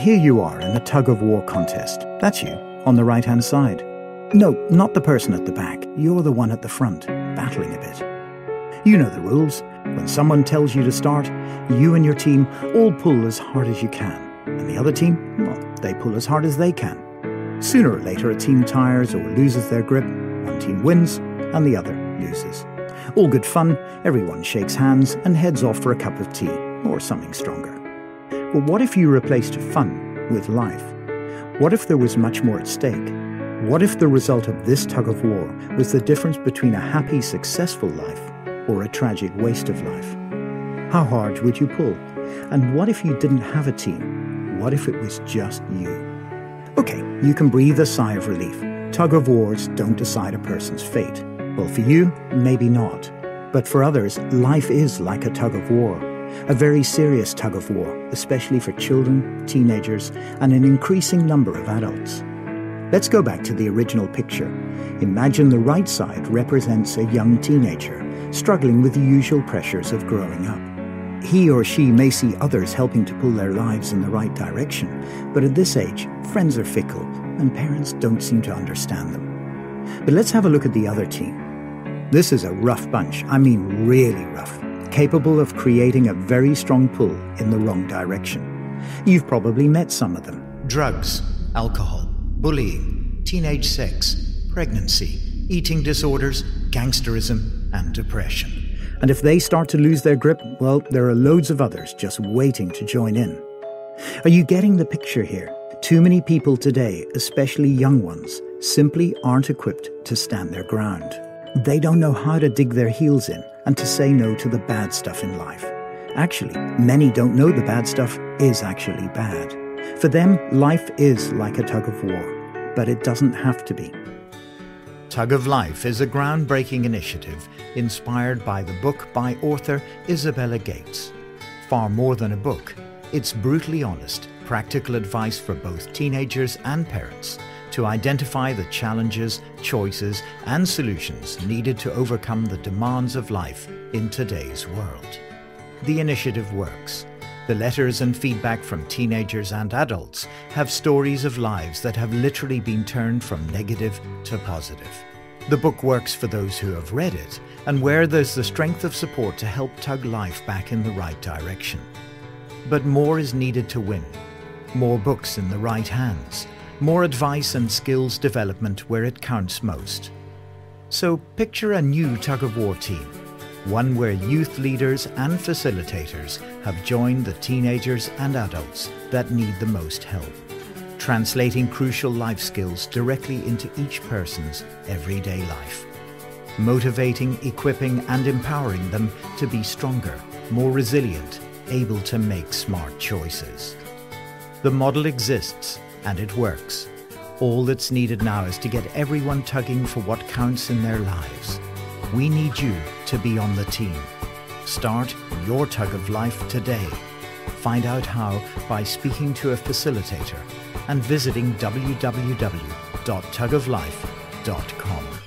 Here you are in a tug-of-war contest. That's you, on the right-hand side. No, not the person at the back. You're the one at the front, battling a bit. You know the rules. When someone tells you to start, you and your team all pull as hard as you can. And the other team, well, they pull as hard as they can. Sooner or later, a team tires or loses their grip. One team wins, and the other loses. All good fun, everyone shakes hands and heads off for a cup of tea, or something stronger. But what if you replaced fun with life? What if there was much more at stake? What if the result of this tug-of-war was the difference between a happy, successful life or a tragic waste of life? How hard would you pull? And what if you didn't have a team? What if it was just you? Okay, you can breathe a sigh of relief. Tug-of-wars don't decide a person's fate. Well, for you, maybe not. But for others, life is like a tug-of-war. A very serious tug-of-war, especially for children, teenagers, and an increasing number of adults. Let's go back to the original picture. Imagine the right side represents a young teenager, struggling with the usual pressures of growing up. He or she may see others helping to pull their lives in the right direction, but at this age, friends are fickle, and parents don't seem to understand them. But let's have a look at the other team. This is a rough bunch, I mean really rough, capable of creating a very strong pull in the wrong direction. You've probably met some of them. Drugs, alcohol, bullying, teenage sex, pregnancy, eating disorders, gangsterism, and depression. And if they start to lose their grip, well, there are loads of others just waiting to join in. Are you getting the picture here? Too many people today, especially young ones, simply aren't equipped to stand their ground. They don't know how to dig their heels in and to say no to the bad stuff in life. Actually, many don't know the bad stuff is actually bad. For them, life is like a tug-of-war, but it doesn't have to be. Tug-of-Life is a groundbreaking initiative inspired by the book by author Isabella Gates. Far more than a book, it's brutally honest, practical advice for both teenagers and parents to identify the challenges, choices, and solutions needed to overcome the demands of life in today's world. The initiative works. The letters and feedback from teenagers and adults have stories of lives that have literally been turned from negative to positive. The book works for those who have read it and where there's the strength of support to help tug life back in the right direction. But more is needed to win. More books in the right hands. More advice and skills development where it counts most. So picture a new tug-of-war team. One where youth leaders and facilitators have joined the teenagers and adults that need the most help, translating crucial life skills directly into each person's everyday life, motivating, equipping, and empowering them to be stronger, more resilient, able to make smart choices. The model exists and it works. All that's needed now is to get everyone tugging for what counts in their lives. We need you to be on the team. Start your tug of life today. Find out how by speaking to a facilitator and visiting www.tugoflife.com.